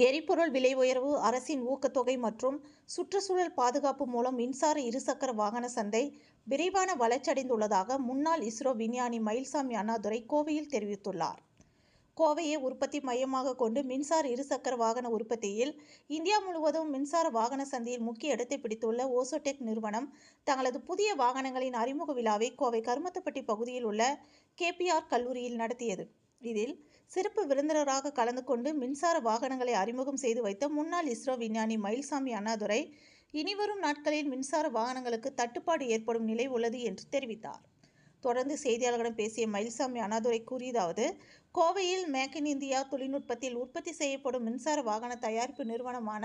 எரிபொருள் விலை உயர்வு, அரசின் ஊக்கத்தொகை மற்றும் சுற்றுச்சூழல் பாதுகாப்பு மூலம் மின்சார இருசக்கர வாகன சந்தை விரைவான வளர்ச்சியடைந்துள்ளதாக முன்னாள் இஸ்ரோ விஞ்ஞானி மயில்சாமி அண்ணாதுரை கோவையில் தெரிவித்துள்ளார். கோவையை உற்பத்தி மையமாக கொண்டு மின்சார இருசக்கர வாகன உற்பத்தியில் இந்தியா முழுவதும் மின்சார வாகன சந்தையில் முக்கிய இடத்தை பிடித்துள்ள ஓசோடெக் நிறுவனம் தங்களது புதிய வாகனங்களின் அறிமுக விழாவை கோவை கருமத்தப்பட்டி பகுதியில் உள்ள KPR கல்லூரியில் நடத்தியது. இதில் சிறப்பு விருந்தினராக கலந்து கொண்டு மின்சார வாகனங்களை அறிமுகம் செய்து வைத்த முன்னாள் இஸ்ரோ விஞ்ஞானி மயில்சாமி அண்ணாதுரை, இனிவரும் நாட்களில் மின்சார வாகனங்களுக்கு தட்டுப்பாடு ஏற்படும் நிலை உள்ளது என்று தெரிவித்தார். தொடர்ந்து செய்தியாளர்களிடம் பேசிய மயில்சாமி அண்ணாதுரை கூறியதாவது, கோவையில் மேக் இன் இந்தியா தொழில்நுட்பத்தில் உற்பத்தி செய்யப்படும் மின்சார வாகன தயாரிப்பு நிறுவனமான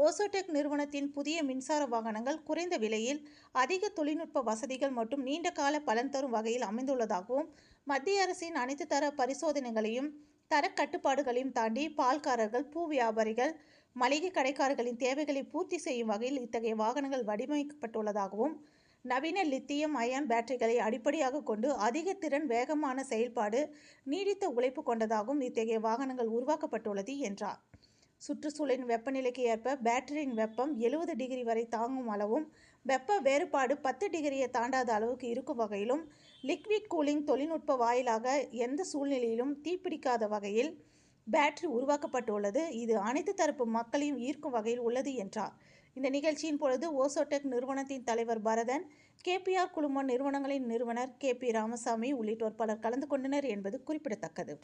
ஓசோடெக் நிறுவனத்தின் புதிய மின்சார வாகனங்கள் குறைந்த விலையில் அதிக தொழில்நுட்ப வசதிகள் மற்றும் நீண்ட கால பலன் தரும் வகையில் அமைந்துள்ளதாகவும், மத்திய அரசின் அனைத்து தர பரிசோதனைகளையும் தர கட்டுப்பாடுகளையும் தாண்டி பால்காரர்கள், பூ வியாபாரிகள், மளிகை கடைக்காரர்களின் தேவைகளை பூர்த்தி செய்யும் வகையில் இத்தகைய வாகனங்கள் வடிவமைக்கப்பட்டுள்ளதாகவும், நவீன லித்தியம் அயான் பேட்டரிகளை அடிப்படையாக கொண்டு அதிக திறன், வேகமான செயல்பாடு, நீடித்த உழைப்பு கொண்டதாகவும் இத்தகைய வாகனங்கள் உருவாக்கப்பட்டுள்ளது என்றார். சுற்றுச்சூழலின் வெப்பநிலைக்கு ஏற்ப பேட்டரியின் வெப்பம் 70 டிகிரி வரை தாங்கும் அளவும், வெப்ப வேறுபாடு 10 டிகிரியை தாண்டாத அளவுக்கு இருக்கும் வகையிலும், லிக்விட் கூலிங் தொழில்நுட்ப வாயிலாக எந்த சூழ்நிலையிலும் தீப்பிடிக்காத வகையில் பேட்டரி உருவாக்கப்பட்டுள்ளது. இது அனைத்து தரப்பு மக்களையும் ஈர்க்கும் வகையில் உள்ளது என்றார். இந்த நிகழ்ச்சியின் பொழுது ஓசோடெக் நிறுவனத்தின் தலைவர் பரதன், KPR குழும நிறுவனங்களின் நிறுவனர் KP ராமசாமி உள்ளிட்டோர் பலர் கலந்து கொண்டனர் என்பது குறிப்பிடத்தக்கது.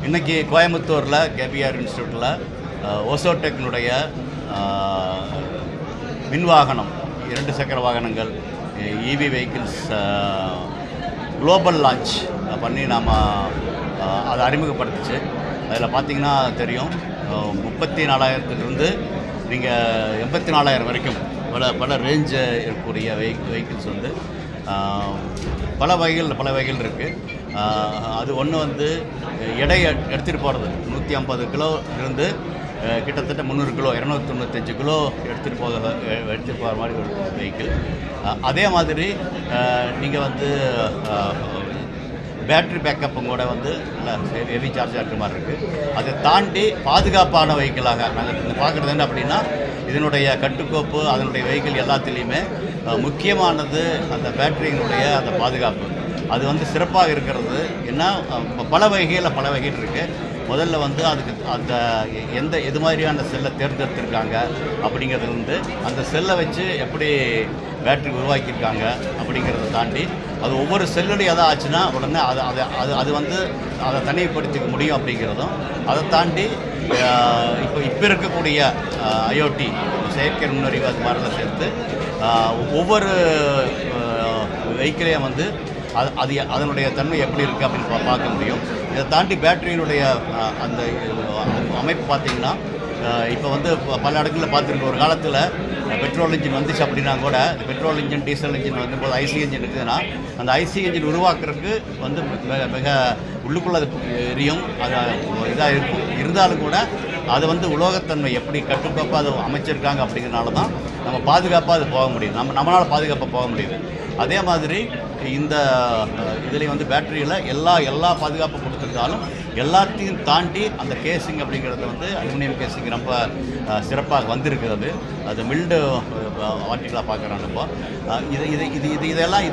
இன்றைக்கி கோயம்புத்தூரில் KPR இன்ஸ்டியூட்டில் ஓசோடெக்னுடைய மின்வாகனம், 2 சக்கர வாகனங்கள், EV வெஹிக்கிள்ஸ் குளோபல் லான்ச் பண்ணி நாம் அதை அறிமுகப்படுத்துச்சு. அதில் பார்த்திங்கன்னா தெரியும், 34,000 நீங்கள் 84,000 வரைக்கும் பல ரேஞ்சு இருக்கக்கூடிய வெஹிக்கிள்ஸ் வந்து பல வகைகள் இருக்குது. அது ஒன்று வந்து எடை எடுத்துகிட்டு போகிறது 150 கிலோ இருந்து கிட்டத்தட்ட 300 கிலோ, 295 கிலோ எடுத்துகிட்டு போகிற மாதிரி ஒரு வெஹிக்கிள். அதே மாதிரி நீங்கள் வந்து பேட்ரி பேக்கப்பும் கூட வந்து ஹெவி சார்ஜாக இருக்கிற மாதிரி இருக்குது. அதை தாண்டி பாதுகாப்பான வெஹிக்கிளாக நாங்கள் பார்க்குறது என்ன அப்படின்னா, இதனுடைய கட்டுக்கோப்பு, அதனுடைய வெஹிக்கிள் எல்லாத்துலேயுமே முக்கியமானது அந்த பேட்டரியினுடைய அந்த பாதுகாப்பு. அது வந்து சிறப்பாக இருக்கிறது. ஏன்னா பல வகைகள் இருக்குது. முதல்ல வந்து அதுக்கு அந்த எது மாதிரியான செல்லை தேர்ந்தெடுத்திருக்காங்க அப்படிங்கிறது வந்து அந்த செல்லை வச்சு எப்படி பேட்டரி உருவாக்கியிருக்காங்க அப்படிங்கிறத தாண்டி, அது ஒவ்வொரு செல்லுடைய எதாவது ஆச்சுன்னா உடனே அது வந்து அதை தனிமைப்படுத்திக்க முடியும் அப்படிங்கிறதும், அதை தாண்டி இப்போ இருக்கக்கூடிய IoT செயற்கை நுண்ணறிவு அது மாதிரிலாம் சேர்த்து ஒவ்வொரு வெஹிக்கிளையும் வந்து அதனுடைய தன்மை எப்படி இருக்குது அப்படின்னு பார்க்க முடியும். இதை தாண்டி பேட்டரியினுடைய அந்த அமைப்பு பார்த்திங்கன்னா, இப்போ வந்து பல இடங்களில் பார்த்துருக்கோம். ஒரு காலத்தில் பெட்ரோல் இன்ஜின் வந்துச்சு அப்படின்னா கூட, பெட்ரோல் இன்ஜின், டீசல் இன்ஜின் வரும்போது IC இன்ஜின் இருக்குதுன்னா, அந்த IC இன்ஜின் உருவாக்குறதுக்கு வந்து மிக உள்ளுக்குள்ள அது எரியும், அது இதாக இருந்தாலும் கூட அதை வந்து உலோகத்தன்மை எப்படி கட்டுக்கோப்பாக அதை அமைச்சிருக்காங்க அப்படிங்கிறனால தான் நம்ம பாதுகாப்பாக அது போக முடியுது, நம்மளால் பாதுகாப்பாக போக முடியுது. அதே மாதிரி இந்த இதில் வந்து பேட்டரியில் எல்லா பாதுகாப்பும் கொடுத்துருந்தாலும் எல்லாத்தையும் தாண்டி அந்த கேசிங் அப்படிங்கிறது வந்து அலுமினியம் கேசிங் ரொம்ப சிறப்பாக வந்திருக்கிறது. அது மில்டு ஆர்டிக்கலாக பார்க்குறோம் நம்ம.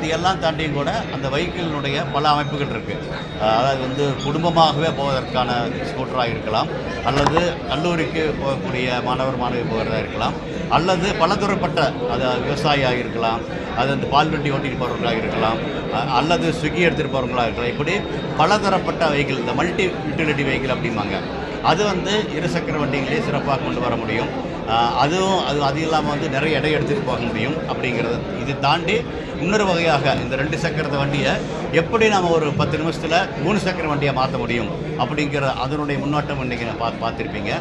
இதெல்லாம் தாண்டியும் கூட அந்த வெஹிக்கிளினுடைய பல அமைப்புகள் இருக்குது. அதாவது வந்து குடும்பமாகவே போவதற்கான ஸ்கூட்டராக இருக்கலாம், அல்லது கல்லூரிக்கு போகக்கூடிய மாணவி போகிறதா இருக்கலாம், அல்லது பலதரப்பட்ட அது விவசாயியாக இருக்கலாம், அது அந்த பால் வண்டி ஓட்டிட்டு போகிறவங்களாக இருக்கலாம், அல்லது ஸ்விக்கி எடுத்துகிட்டு போகிறவங்களாக இருக்கலாம். இப்படி பலதரப்பட்ட வெஹிக்கிள், இந்த மல்டி யூட்டிலிட்டி வெஹிக்கிள் அப்படிம்பாங்க. அது வந்து இருசக்கர வண்டிகளே சிறப்பாக கொண்டு வர முடியும். அது இல்லாமல் வந்து நிறைய எடை எடுத்துகிட்டு போக முடியும் அப்படிங்கிறது. இது தாண்டி இன்னொரு வகையாக இந்த 2 சக்கர வண்டியை எப்படி நம்ம ஒரு 10 நிமிஷத்தில் 3 சக்கர வண்டியை மாற்ற முடியும் அப்படிங்கிற அதனுடைய முன்னோட்டம் இன்றைக்கி பார்த்துருப்பீங்க.